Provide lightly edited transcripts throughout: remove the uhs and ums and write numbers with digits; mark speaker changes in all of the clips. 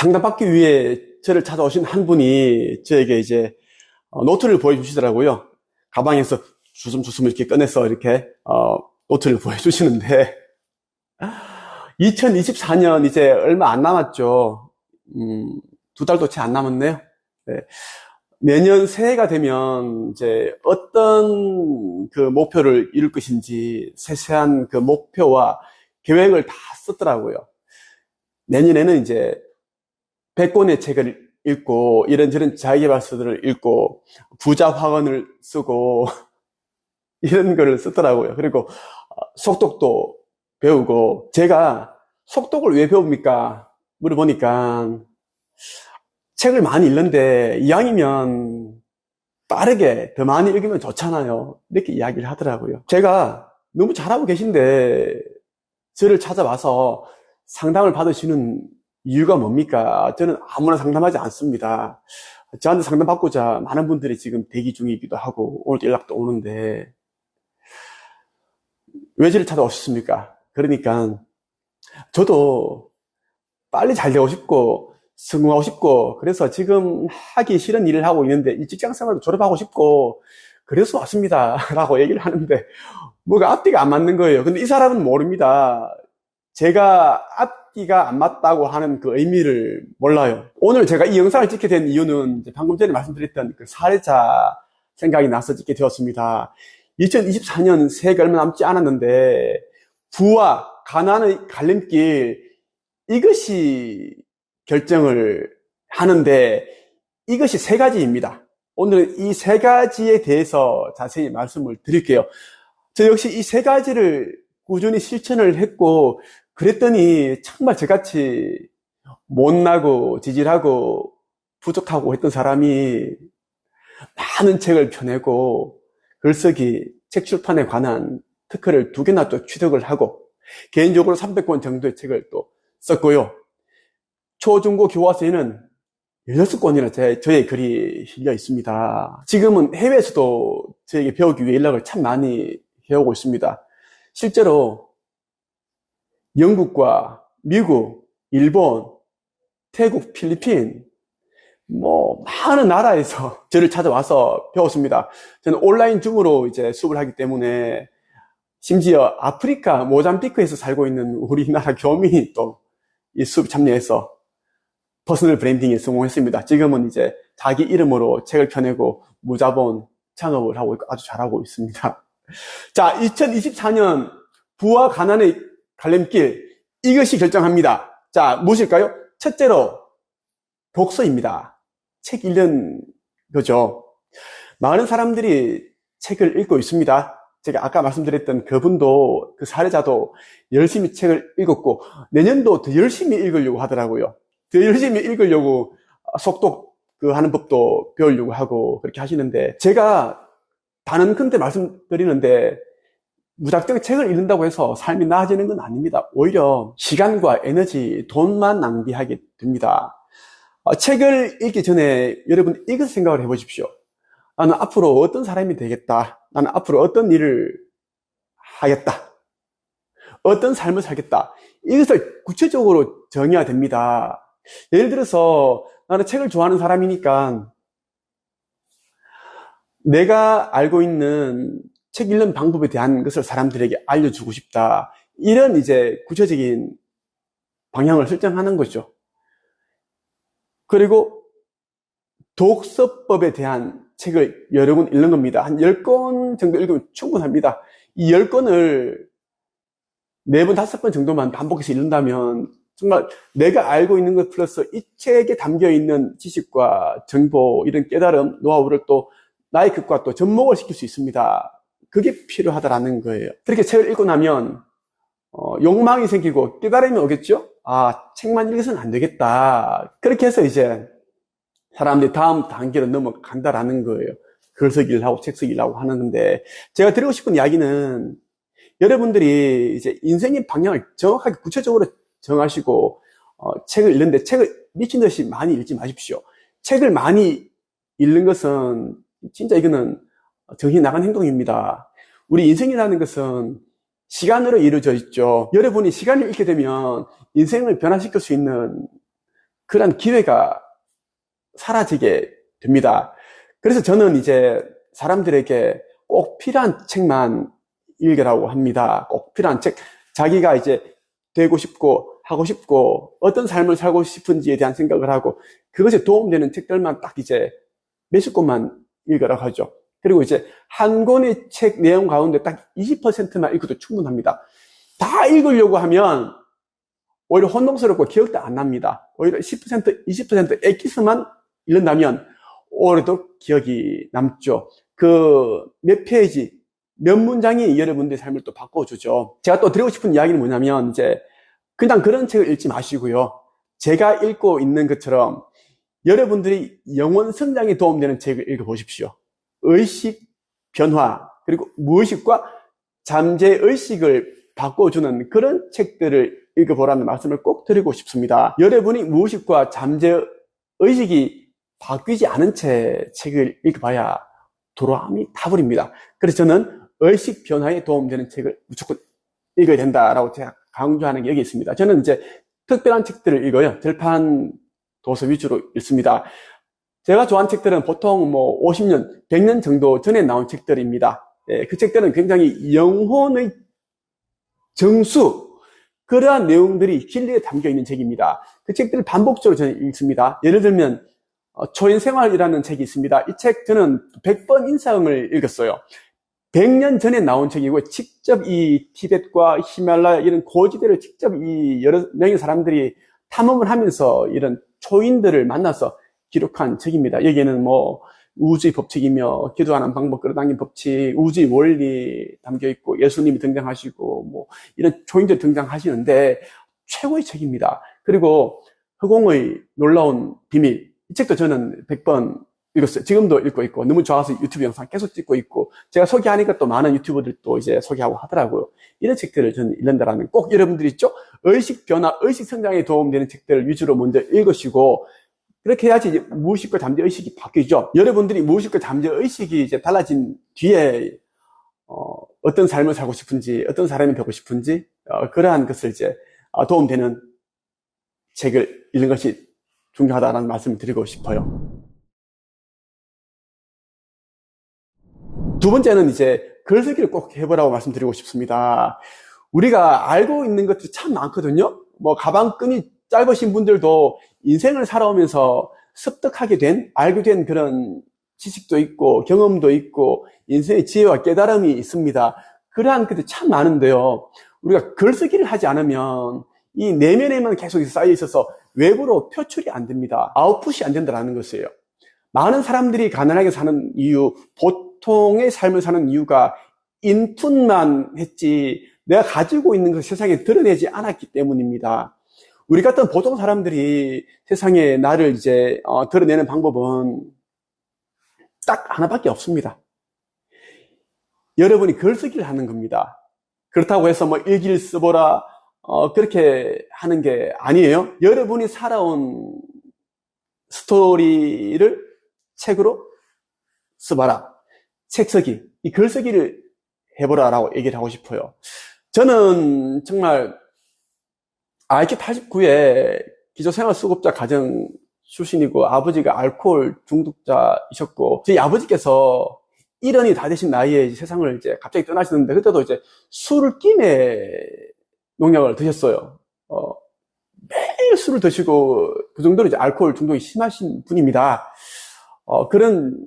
Speaker 1: 상담받기 위해 저를 찾아오신 한 분이 저에게 이제 노트를 보여주시더라고요. 가방에서 주섬주섬 이렇게 꺼내서 이렇게 노트를 보여주시는데 2024년 이제 얼마 안 남았죠. 2달도 채 안 남았네요. 네. 내년 새해가 되면 이제 어떤 그 목표를 이룰 것인지 세세한 그 목표와 계획을 다 썼더라고요. 내년에는 이제 100권의 책을 읽고 이런저런 자기계발서들을 읽고 부자 화원을 쓰고 이런 거를 썼더라고요. 그리고 속독도 배우고, 제가 속독을 왜 배웁니까? 물어보니까 책을 많이 읽는데 이왕이면 빠르게 더 많이 읽으면 좋잖아요. 이렇게 이야기를 하더라고요. 제가 너무 잘하고 계신데 저를 찾아와서 상담을 받으시는 이유가 뭡니까? 저는 아무나 상담하지 않습니다. 저한테 상담받고자 많은 분들이 지금 대기 중이기도 하고 오늘도 연락도 오는데 왜 저를 찾아오셨습니까? 그러니까 저도 빨리 잘 되고 싶고 성공하고 싶고, 그래서 지금 하기 싫은 일을 하고 있는데 이 직장생활도 졸업하고 싶고 그래서 왔습니다 라고 얘기를 하는데 뭐가 앞뒤가 안 맞는 거예요. 근데 이 사람은 모릅니다. 제가 앞뒤가 안 맞다고 하는 그 의미를 몰라요. 오늘 제가 이 영상을 찍게 된 이유는 방금 전에 말씀드렸던 그 사례자 생각이 나서 찍게 되었습니다. 2024년 새해가 얼마 남지 않았는데 부와 가난의 갈림길, 이것이 결정을 하는데 이것이 세 가지입니다. 오늘은 이 세 가지에 대해서 자세히 말씀을 드릴게요. 저 역시 이 세 가지를 꾸준히 실천을 했고 그랬더니 정말 저같이 못나고 지질하고 부족하고 했던 사람이 많은 책을 펴내고 글쓰기, 책 출판에 관한 특허를 2개나 또 취득을 하고 개인적으로 300권 정도의 책을 또 썼고요. 초중고 교과서에는 16권이나 저의 글이 실려 있습니다. 지금은 해외에서도 저에게 배우기 위해 연락을 참 많이 해오고 있습니다. 실제로 영국과 미국, 일본, 태국, 필리핀, 많은 나라에서 저를 찾아와서 배웠습니다. 저는 온라인 줌으로 이제 수업을 하기 때문에 심지어 아프리카 모잠비크에서 살고 있는 우리나라 교민이 또 이 수업에 참여해서 퍼스널 브랜딩에 성공했습니다. 지금은 이제 자기 이름으로 책을 펴내고 무자본 창업을 하고 있고 아주 잘하고 있습니다. 자, 2024년 부와 가난의 갈림길, 이것이 결정합니다. 자, 무엇일까요? 첫째로 독서입니다. 책 읽는 거죠. 많은 사람들이 책을 읽고 있습니다. 제가 아까 말씀드렸던 그분도, 그 사례자도 열심히 책을 읽었고 내년도 더 열심히 읽으려고 하더라고요. 더 열심히 읽으려고 속독 하는 법도 배우려고 하고 그렇게 하시는데, 제가 단언컨대 말씀드리는데 무작정 책을 읽는다고 해서 삶이 나아지는 건 아닙니다. 오히려 시간과 에너지, 돈만 낭비하게 됩니다. 책을 읽기 전에 여러분 이것 생각을 해보십시오. 나는 앞으로 어떤 사람이 되겠다. 나는 앞으로 어떤 일을 하겠다. 어떤 삶을 살겠다. 이것을 구체적으로 정해야 됩니다. 예를 들어서 나는 책을 좋아하는 사람이니까 내가 알고 있는 책 읽는 방법에 대한 것을 사람들에게 알려주고 싶다. 이런 이제 구체적인 방향을 설정하는 거죠. 그리고 독서법에 대한 책을 여러 권 읽는 겁니다. 한 10권 정도 읽으면 충분합니다. 이 10권을 4번, 5번 정도만 반복해서 읽는다면 정말 내가 알고 있는 것 플러스 이 책에 담겨있는 지식과 정보, 이런 깨달음, 노하우를 또 나의 것과 또 접목을 시킬 수 있습니다. 그게 필요하다라는 거예요. 그렇게 책을 읽고 나면 욕망이 생기고 깨달음이 오겠죠? 책만 읽어서는 안 되겠다. 그렇게 해서 이제 사람들이 다음 단계로 넘어간다라는 거예요. 글쓰기를 하고 책 쓰기를 하고 하는데, 제가 드리고 싶은 이야기는 여러분들이 이제 인생의 방향을 정확하게 구체적으로 정하시고 책을 읽는데 책을 미친 듯이 많이 읽지 마십시오. 책을 많이 읽는 것은 진짜 이거는 정신이 나간 행동입니다. 우리 인생이라는 것은 시간으로 이루어져 있죠. 여러분이 시간을 잃게 되면 인생을 변화시킬 수 있는 그런 기회가 사라지게 됩니다. 그래서 저는 이제 사람들에게 꼭 필요한 책만 읽으라고 합니다. 꼭 필요한 책. 자기가 이제 되고 싶고 하고 싶고 어떤 삶을 살고 싶은지에 대한 생각을 하고 그것에 도움되는 책들만 딱 이제 몇십 권만 읽으라고 하죠. 그리고 이제 한 권의 책 내용 가운데 딱 20%만 읽어도 충분합니다. 다 읽으려고 하면 오히려 혼동스럽고 기억도 안 납니다. 오히려 10%, 20% 엑기스만 읽는다면 오히려 기억이 남죠. 그 몇 페이지, 몇 문장이 여러분들의 삶을 또 바꿔주죠. 제가 또 드리고 싶은 이야기는 뭐냐면 이제 그냥 그런 책을 읽지 마시고요. 제가 읽고 있는 것처럼 여러분들이 영혼 성장에 도움되는 책을 읽어보십시오. 의식 변화, 그리고 무의식과 잠재의식을 바꿔주는 그런 책들을 읽어보라는 말씀을 꼭 드리고 싶습니다. 여러분이 무의식과 잠재의식이 바뀌지 않은 책을 읽어봐야 도로함이 타버립니다. 그래서 저는 의식 변화에 도움되는 책을 무조건 읽어야 된다라고 제가 강조하는 게 여기 있습니다. 저는 이제 특별한 책들을 읽어요. 들판 도서 위주로 읽습니다. 제가 좋아하는 책들은 보통 뭐 50년, 100년 정도 전에 나온 책들입니다. 그 책들은 굉장히 영혼의 정수, 그러한 내용들이 진리에 담겨 있는 책입니다. 그 책들을 반복적으로 저는 읽습니다. 예를 들면 초인생활이라는 책이 있습니다. 이 책 저는 100번 이상을 읽었어요. 100년 전에 나온 책이고 직접 이 티벳과 히말라야 이런 고지대를 직접 이 여러 명의 사람들이 탐험을 하면서 이런 초인들을 만나서 기록한 책입니다. 여기에는 뭐 우주의 법칙이며 기도하는 방법, 끌어당긴 법칙, 우주의 원리 담겨 있고 예수님이 등장하시고 뭐 이런 초인들이 등장하시는데 최고의 책입니다. 그리고 허공의 놀라운 비밀, 이 책도 저는 100번 읽었어요. 지금도 읽고 있고 너무 좋아서 유튜브 영상 계속 찍고 있고 제가 소개하니까 또 많은 유튜버들도 이제 소개하고 하더라고요. 이런 책들을 저는 읽는다라는 꼭 여러분들이 있죠. 의식 변화, 의식 성장에 도움되는 책들을 위주로 먼저 읽으시고 그렇게 해야지 이제 무의식과 잠재의식이 바뀌죠. 여러분들이 무의식과 잠재의식이 이제 달라진 뒤에 어떤 삶을 살고 싶은지, 어떤 사람이 되고 싶은지 그러한 것을 이제 도움되는 책을 읽는 것이 중요하다는 말씀을 드리고 싶어요. 두 번째는 이제 글쓰기를 꼭 해보라고 말씀드리고 싶습니다. 우리가 알고 있는 것들이 참 많거든요. 뭐 가방끈이 짧으신 분들도 인생을 살아오면서 습득하게 된, 알게 된 그런 지식도 있고 경험도 있고 인생의 지혜와 깨달음이 있습니다. 그러한 것들이 참 많은데요. 우리가 글쓰기를 하지 않으면 이 내면에만 계속 쌓여 있어서 외부로 표출이 안 됩니다. 아웃풋이 안 된다는 것이에요. 많은 사람들이 가난하게 사는 이유, 보통의 삶을 사는 이유가 인풋만 했지 내가 가지고 있는 것을 세상에 드러내지 않았기 때문입니다. 우리 같은 보통 사람들이 세상에 나를 이제 드러내는 방법은 딱 하나밖에 없습니다. 여러분이 글쓰기를 하는 겁니다. 그렇다고 해서 뭐 일기를 써보라 그렇게 하는 게 아니에요. 여러분이 살아온 스토리를 책으로 써봐라. 책 쓰기, 이 글쓰기를 해보라라고 얘기를 하고 싶어요. 저는 정말 IQ 89에 기초생활수급자 가정 출신이고 아버지가 알코올 중독자이셨고 저희 아버지께서 일흔이 다 되신 나이에 세상을 이제 갑자기 떠나시는데 그때도 이제 술을 끼매 농약을 드셨어요. 매일 술을 드시고 그 정도로 이제 알코올 중독이 심하신 분입니다. 그런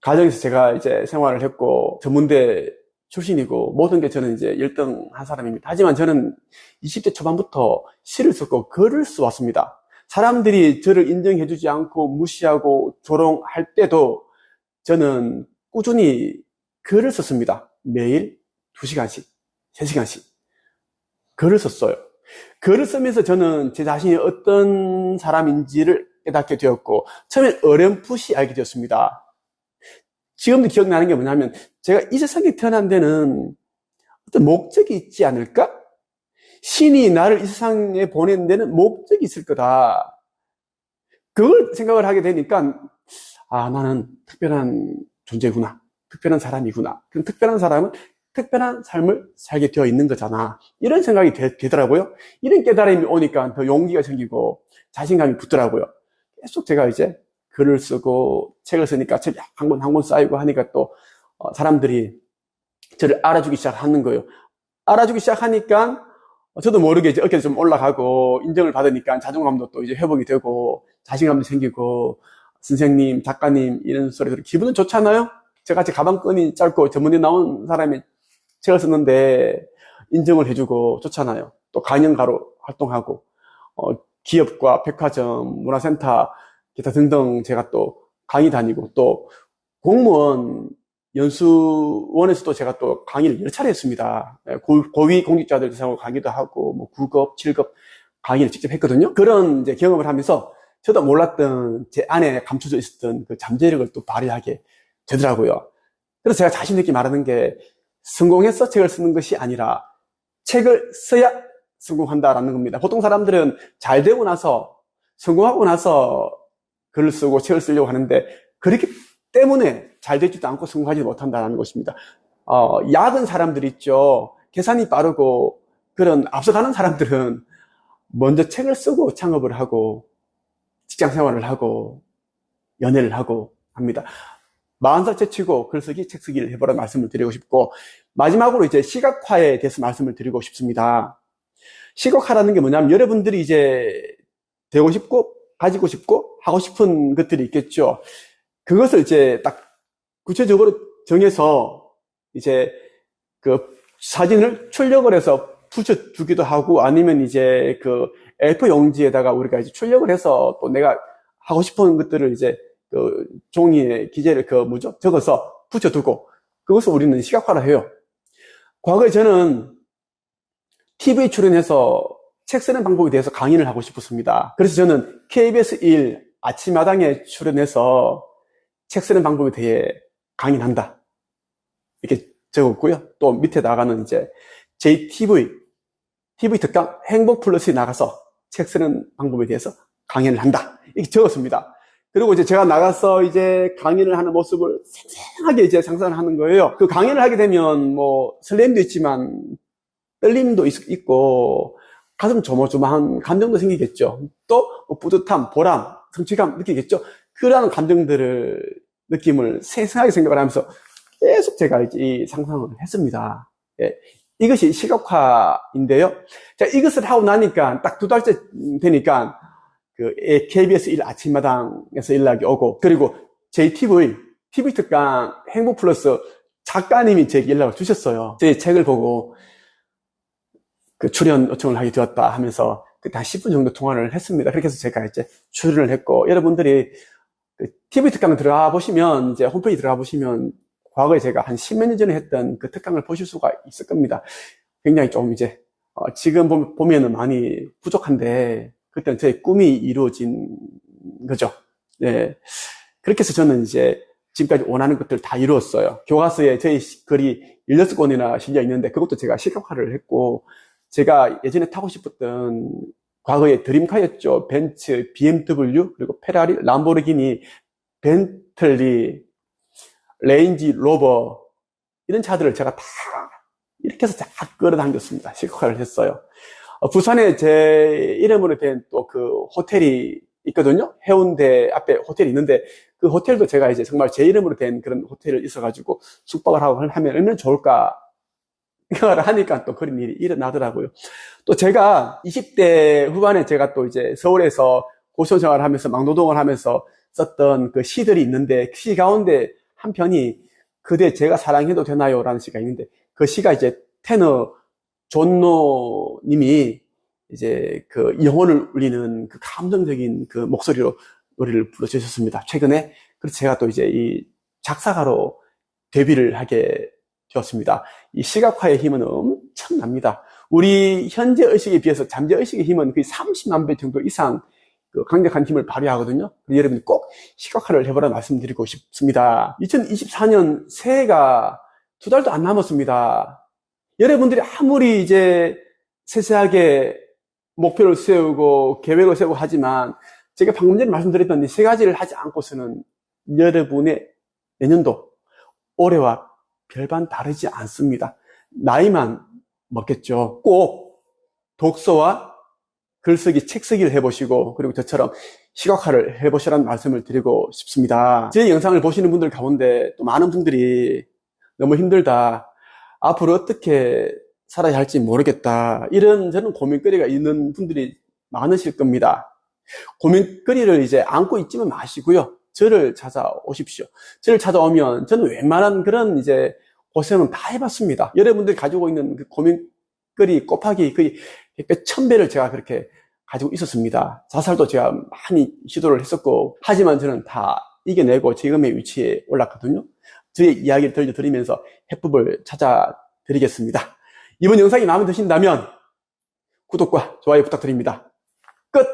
Speaker 1: 가정에서 제가 이제 생활을 했고 전문대 출신이고 모든 게 저는 이제 1등 한 사람입니다. 하지만 저는 20대 초반부터 시를 썼고 글을 써왔습니다. 사람들이 저를 인정해주지 않고 무시하고 조롱할 때도 저는 꾸준히 글을 썼습니다. 매일 2시간씩, 3시간씩 글을 썼어요. 글을 쓰면서 저는 제 자신이 어떤 사람인지를 깨닫게 되었고 처음엔 어렴풋이 알게 되었습니다. 지금도 기억나는 게 뭐냐면 제가 이 세상에 태어난 데는 어떤 목적이 있지 않을까? 신이 나를 이 세상에 보낸 데는 목적이 있을 거다. 그걸 생각을 하게 되니까 나는 특별한 존재구나. 특별한 사람이구나. 그럼 특별한 사람은 특별한 삶을 살게 되어 있는 거잖아. 이런 생각이 되더라고요. 이런 깨달음이 오니까 더 용기가 생기고 자신감이 붙더라고요. 계속 제가 이제 글을 쓰고 책을 쓰니까 책이 한 권 쌓이고 하니까 또 사람들이 저를 알아주기 시작하는 거예요. 알아주기 시작하니까 저도 모르게 이제 어깨도 좀 올라가고 인정을 받으니까 자존감도 또 이제 회복이 되고 자신감도 생기고 선생님, 작가님 이런 소리 들으면 기분은 좋잖아요. 저같이 가방끈이 짧고 전문에 나온 사람이 책을 썼는데 인정을 해주고 좋잖아요. 또 강연가로 활동하고 기업과 백화점, 문화센터 기타 등등 제가 또 강의 다니고 또 공무원 연수원에서도 제가 또 강의를 여러 차례 했습니다. 고위 공직자들 대상으로 강의도 하고 뭐 9급, 7급 강의를 직접 했거든요. 그런 이제 경험을 하면서 저도 몰랐던 제 안에 감춰져 있었던 그 잠재력을 또 발휘하게 되더라고요. 그래서 제가 자신 있게 말하는 게 성공해서 책을 쓰는 것이 아니라 책을 써야 성공한다라는 겁니다. 보통 사람들은 잘 되고 나서 성공하고 나서 글을 쓰고 책을 쓰려고 하는데 그렇기 때문에 잘 되지도 않고 성공하지 못한다는 것입니다. 야근 사람들 있죠. 계산이 빠르고 그런 앞서가는 사람들은 먼저 책을 쓰고 창업을 하고 직장 생활을 하고 연애를 하고 합니다. 40살 채치고 글쓰기, 책쓰기를 해보라 말씀을 드리고 싶고 마지막으로 이제 시각화에 대해서 말씀을 드리고 싶습니다. 시각화라는 게 뭐냐면 여러분들이 이제 되고 싶고 가지고 싶고 하고 싶은 것들이 있겠죠. 그것을 이제 딱 구체적으로 정해서 이제 그 사진을 출력을 해서 붙여주기도 하고 아니면 이제 그 A4 용지에다가 우리가 이제 출력을 해서 또 내가 하고 싶은 것들을 이제 그 종이에 기재를 적어서 붙여두고 그것을 우리는 시각화를 해요. 과거에 저는 TV 출연해서 책 쓰는 방법에 대해서 강의를 하고 싶었습니다. 그래서 저는 KBS 1 아침마당에 출연해서 책 쓰는 방법에 대해 강의를 한다. 이렇게 적었고요. 또 밑에 나가는 이제 JTV, TV 특강 행복 플러스에 나가서 책 쓰는 방법에 대해서 강의를 한다. 이렇게 적었습니다. 그리고 이제 제가 나가서 이제 강의를 하는 모습을 생생하게 이제 상상을 하는 거예요. 그 강의를 하게 되면 뭐 설렘도 있지만 떨림도 있고 가슴 조마조마한 감정도 생기겠죠. 또 뿌듯함, 보람, 성취감 느끼겠죠. 그러한 감정들을 느낌을 생생하게 생각을 하면서 계속 제가 이제 이 상상을 했습니다. 예. 이것이 시각화인데요. 자, 이것을 하고 나니까 딱 2달째 되니까 그 KBS 1 아침마당에서 연락이 오고 그리고 JTV, TV 특강 행복 플러스 작가님이 제게 연락을 주셨어요. 제 책을 보고 그 출연 요청을 하게 되었다 하면서 그때 한 10분 정도 통화를 했습니다. 그렇게 해서 제가 이제 출연을 했고 여러분들이 그 TV 특강 들어가 보시면 이제 홈페이지 들어가 보시면 과거에 제가 한 10몇 년 전에 했던 그 특강을 보실 수가 있을 겁니다. 굉장히 좀 이제 지금 보면은 많이 부족한데 그때는 저의 꿈이 이루어진 거죠. 네. 그렇게 해서 저는 이제 지금까지 원하는 것들 다 이루었어요. 교과서에 저희 글이 16권이나 실려 있는데 그것도 제가 시각화를 했고 제가 예전에 타고 싶었던 과거의 드림카였죠. 벤츠, BMW, 그리고 페라리, 람보르기니, 벤틀리, 레인지 로버 이런 차들을 제가 다 이렇게 해서 다 끌어당겼습니다. 시각화를 했어요. 부산에 제 이름으로 된 또 그 호텔이 있거든요. 해운대 앞에 호텔이 있는데 그 호텔도 제가 이제 정말 제 이름으로 된 그런 호텔을 있어가지고 숙박을 하고 하면 얼마나 좋을까 생각을 하니까 또 그런 일이 일어나더라고요. 또 제가 20대 후반에 제가 또 이제 서울에서 고시원 생활을 하면서 막노동을 하면서 썼던 그 시들이 있는데 그 시 가운데 한 편이 그대 제가 사랑해도 되나요? 라는 시가 있는데 그 시가 이제 테너 존노 님이 이제 그 영혼을 울리는 그 감정적인 그 목소리로 노래를 불러주셨습니다. 최근에. 그래서 제가 또 이제 이 작사가로 데뷔를 하게 되었습니다. 이 시각화의 힘은 엄청납니다. 우리 현재 의식에 비해서 잠재 의식의 힘은 거의 30만 배 정도 이상 그 강력한 힘을 발휘하거든요. 여러분이 꼭 시각화를 해보라 말씀드리고 싶습니다. 2024년 새해가 2달도 안 남았습니다. 여러분들이 아무리 이제 세세하게 목표를 세우고 계획을 세우고 하지만 제가 방금 전에 말씀드렸던 이 3가지를 하지 않고서는 여러분의 내년도 올해와 별반 다르지 않습니다. 나이만 먹겠죠. 꼭 독서와 글쓰기, 책쓰기를 해보시고, 그리고 저처럼 시각화를 해보시라는 말씀을 드리고 싶습니다. 제 영상을 보시는 분들 가운데 또 많은 분들이 너무 힘들다, 앞으로 어떻게 살아야 할지 모르겠다, 이런 저는 고민거리가 있는 분들이 많으실 겁니다. 고민거리를 이제 안고 있지는 마시고요. 저를 찾아오십시오. 저를 찾아오면 저는 웬만한 그런 이제 고생은 다 해봤습니다. 여러분들이 가지고 있는 그 고민거리 곱하기 거의 1000배를 제가 그렇게 가지고 있었습니다. 자살도 제가 많이 시도를 했었고, 하지만 저는 다 이겨내고 지금의 위치에 올랐거든요. 저의 이야기를 들려드리면서 해법을 찾아드리겠습니다. 이번 영상이 마음에 드신다면 구독과 좋아요 부탁드립니다. 끝!